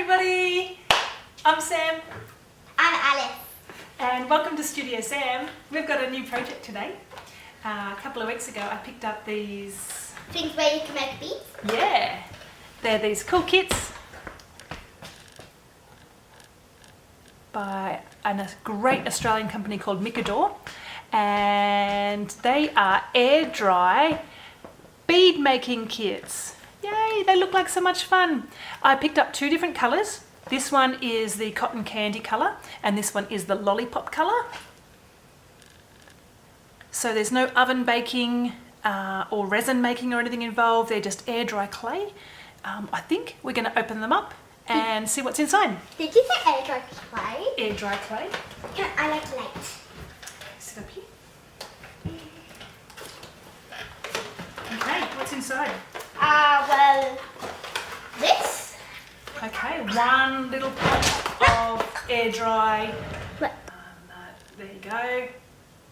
everybody, I'm Sam. I'm Alice. And welcome to Studio Sam. We've got a new project today. A couple of weeks ago I picked up these... Things where you can make beads? Yeah, they're these cool kits by a great Australian company called Micador. And they are air dry bead making kits. Yay, they look like so much fun. I picked up two different colours. This one is the cotton candy colour and this one is the lollipop colour. So there's no oven baking or resin making or anything involved. They're just air dry clay. I think we're going to open them up and see what's inside. Did you say air dry clay? Air dry clay. I like light. Sit up here. Okay, what's inside? Well, this. Okay, one little pot of air dry. There you go.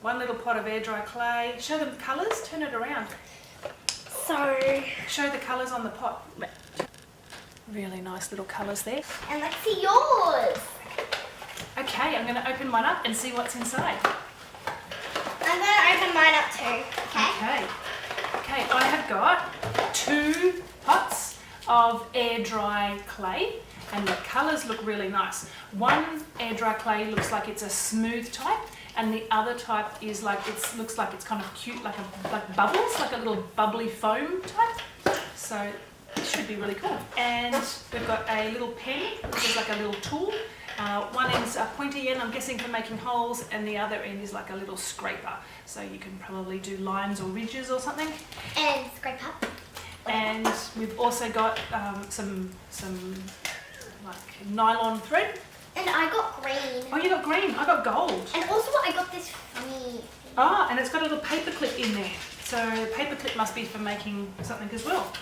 One little pot of air dry clay. Show them the colours. Turn it around. So. Show the colours on the pot. Really nice little colours there. And let's see yours. Okay, I'm going to open mine up and see what's inside. I'm going to open mine up too. Okay. Okay, I have got two pots of air dry clay and the colours look really nice. One air dry clay looks like it's a smooth type and the other type is like looks like it's kind of cute, like bubbles, like a little bubbly foam type. So this should be really cool. And we've got a little pen, which is like a little tool. One end's a pointy end, I'm guessing, for making holes, and the other end is like a little scraper. So you can probably do lines or ridges or something. And scrape up. And we've also got some like nylon thread. And I got green. Oh, you got green. I got gold. And also I got this funny. Ah, and it's got a little paper clip in there. So the paper clip must be for making something as well.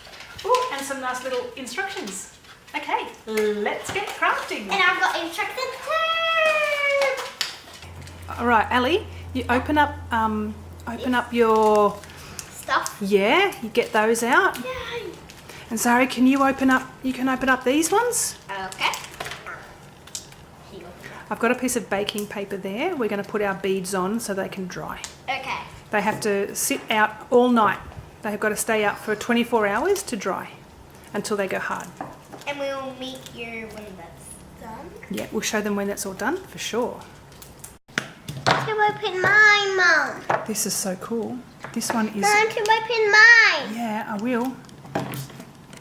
Oh, and some nice little instructions. Okay, let's get crafting. And I've got instructions too. All right, Ali, you open up your Stuff. Yeah, you get those out. Yay. And Zari, can you open up? You can open up these ones. Okay. I've got a piece of baking paper there. We're going to put our beads on so they can dry. Okay. They have to sit out all night. They've got to stay out for 24 hours to dry until they go hard. And we will meet you when that's done. Yeah, we'll show them when that's all done for sure. To open mine, Mum. This is so cool. This one is... Mom, to open mine. Yeah, I will.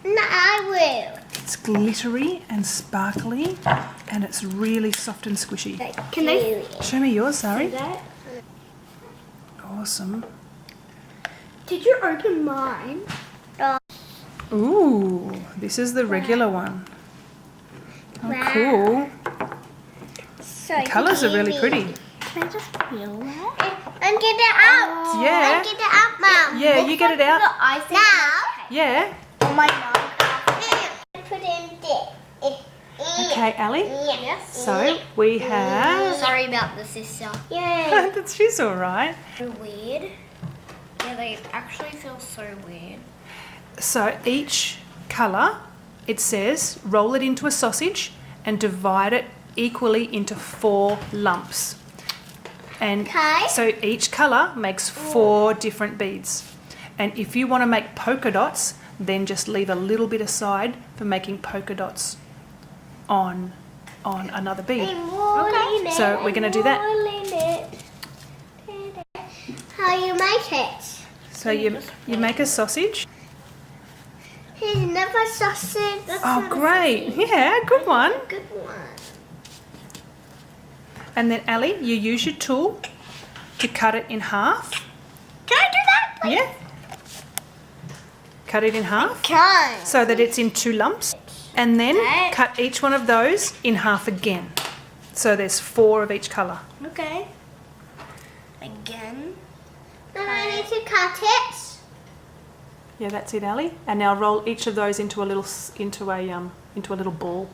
No, I will. It's glittery and sparkly and it's really soft and squishy. Can they Show me yours, Zari. that? Awesome. Did you open mine? Ooh, this is the regular one. Oh, Wow. cool. So The colours are really pretty. Can I just feel that? And get it out. Yeah. And get it out, Mum. Yeah, you get it out. Now. Yeah. On my Minecraft. Put in this. Okay, Ali. Yes. So we have... Sorry about the sister. Yay. She's all right. So weird. Yeah, they actually feel so weird. So each colour, it says, roll it into a sausage and divide it equally into 4 lumps. And Okay. so each colour makes 4 different beads. And if you want to make polka dots, then just leave a little bit aside for making polka dots on another bead. Okay. So we're going to do that. How you make it? So you make a sausage. Here's another sausage. Oh, great. Yeah, good one. Good one. And then, Ali, you use your tool to cut it in half. Can I do that, please? Yeah. Cut it in half Can. so that it's in 2 lumps. And then Okay. cut each one of those in half again. So there's 4 of each colour. Okay. Again. Then I need to cut it. Yeah, that's it, Ali. And now roll each of those into a little ball.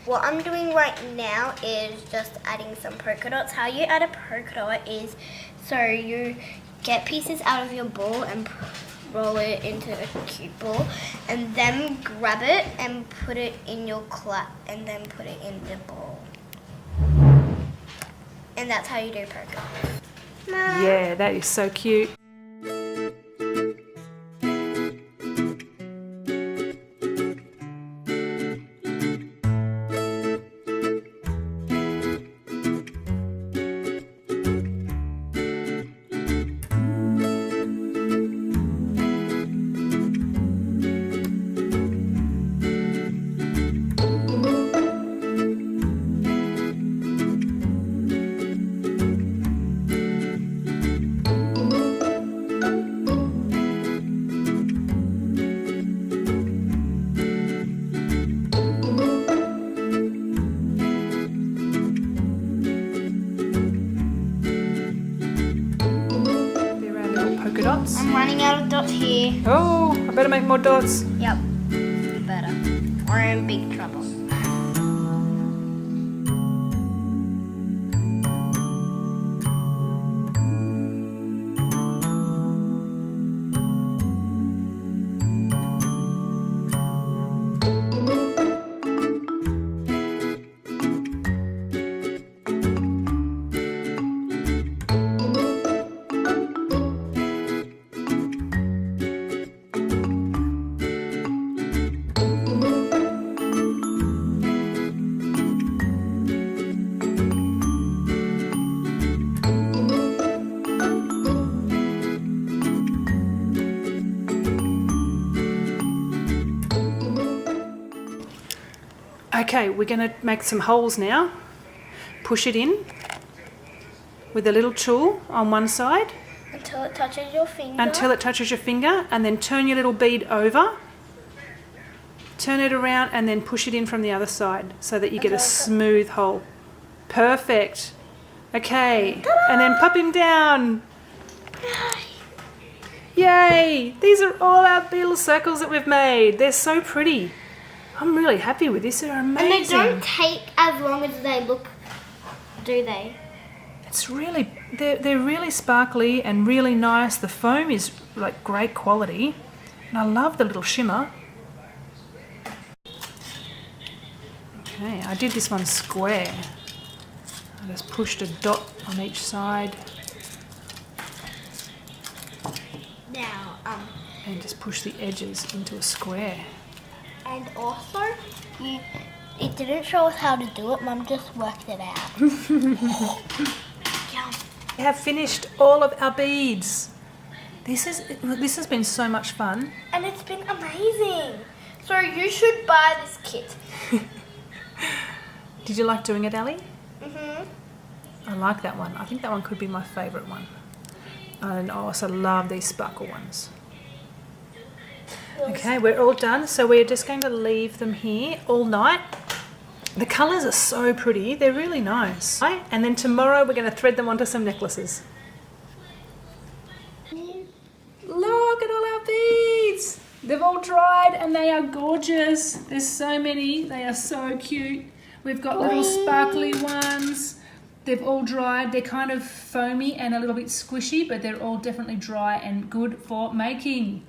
What I'm doing right now is just adding some polka dots. How you add a polka dot is so you get pieces out of your ball and roll it into a cube ball, and then grab it and put it in your clap, and then put it in the ball. And that's how you do poker. Yeah, that is so cute. Dots. I'm running out of dots here. Oh, I better make more dots. Yep, you better. We're in big trouble. Okay, we're going to make some holes now. Push it in with a little tool on one side Until it touches your finger. until it touches your finger, and then turn your little bead over, turn it around, and then push it in from the other side so that you get a smooth hole. Perfect. Okay, and then pop him down. Yay! These are all our little circles that we've made. They're so pretty. I'm really happy with this. They're amazing. And they don't take as long as they look, do they? It's really, they're really sparkly and really nice. The foam is like great quality, and I love the little shimmer. Okay, I did this one square. I just pushed a dot on each side Now, and just pushed the edges into a square. and also, it didn't show us how to do it. Mum just worked it out. Yum. We have finished all of our beads. This has been so much fun. And it's been amazing. So you should buy this kit. Did you like doing it, Ali? Mhm. I like that one. I think that one could be my favourite one. And I also love these sparkle ones. Okay, we're all done. So we're just going to leave them here all night. The colours are so pretty. They're really nice. Right? And then tomorrow we're going to thread them onto some necklaces. Look at all our beads. They've all dried and they are gorgeous. There's so many. They are so cute. We've got little sparkly ones. They've all dried. They're kind of foamy and a little bit squishy, but they're all definitely dry and good for making.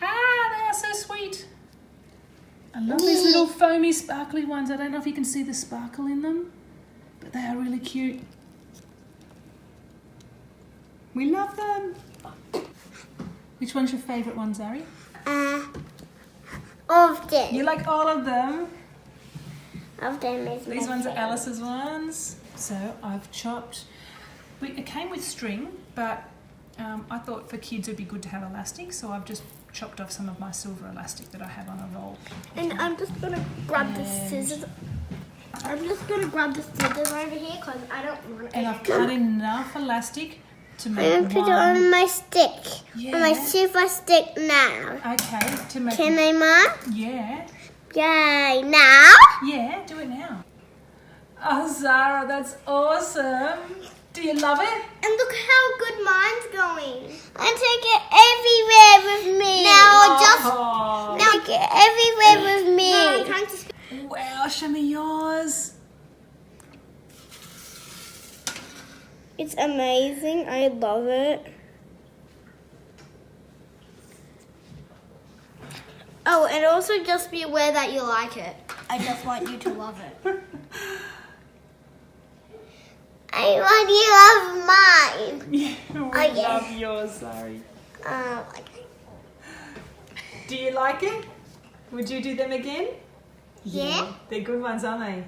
Ah, they are so sweet. I love these little foamy, sparkly ones. I don't know if you can see the sparkle in them, but they are really cute. We love them. Which one's your favourite one, Zari? Of them. You like all of them? Of them is These ones are Alice's ones. So I've chopped. It came with string, but I thought for kids it would be good to have elastic, so I've just chopped off some of my silver elastic that I have on a roll. And I'm just going to grab the scissors. I'm just going to grab the scissors over here because I don't want it. And I've cut enough elastic to I'm make going to put it one. on my stick. Yeah. On my silver stick now. Okay, to make. Can I, Mum? Yeah, Yay. Now? yeah, do it now. Oh, Zara, that's awesome. Do you love it? And look how good mine's going. I take it everywhere with me. Now Oh. take it everywhere with me. Wow, show me yours. It's amazing. I love it. Oh, and also just be aware that you like it. I just want you to love it. I want you to love mine. We love yours, sorry. Okay. Do you like it? Would you do them again? Yeah. They're good ones, aren't they?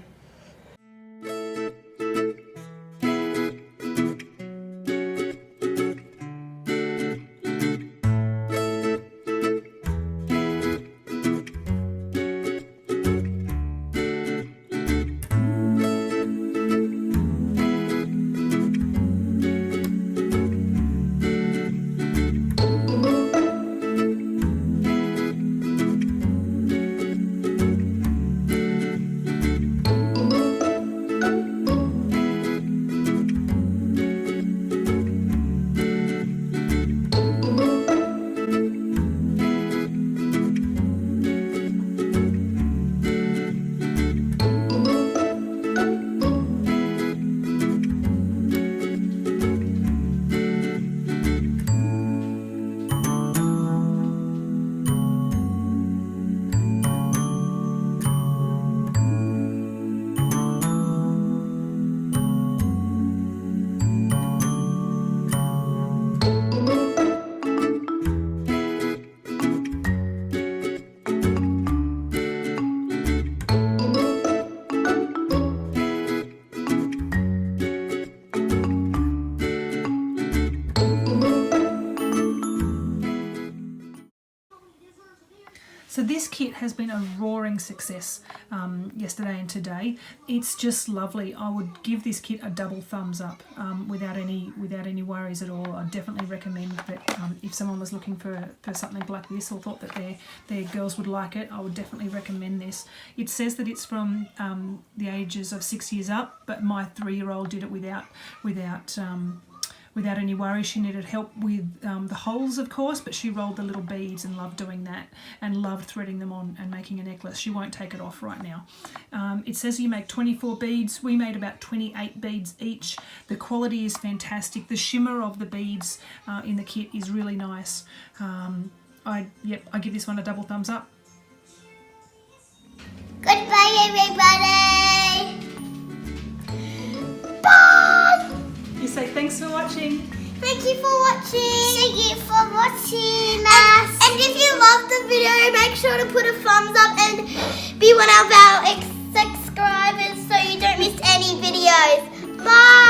So this kit has been a roaring success yesterday and today. It's just lovely. I would give this kit a double thumbs up without any worries at all. I definitely recommend that if someone was looking for something like this or thought that their girls would like it, I would definitely recommend this. It says that it's from the ages of 6 years up, but my 3-year-old did it without any worry. She needed help with the holes, of course, but she rolled the little beads and loved doing that and loved threading them on and making a necklace. She won't take it off right now. It says you make 24 beads. We made about 28 beads each. The quality is fantastic. The shimmer of the beads in the kit is really nice. I give this one a double thumbs up. Goodbye, everybody. Bye. You say thanks for watching. Thank you for watching. Thank you for watching us. And if you loved the video, make sure to put a thumbs up and be one of our subscribers so you don't miss any videos. Bye.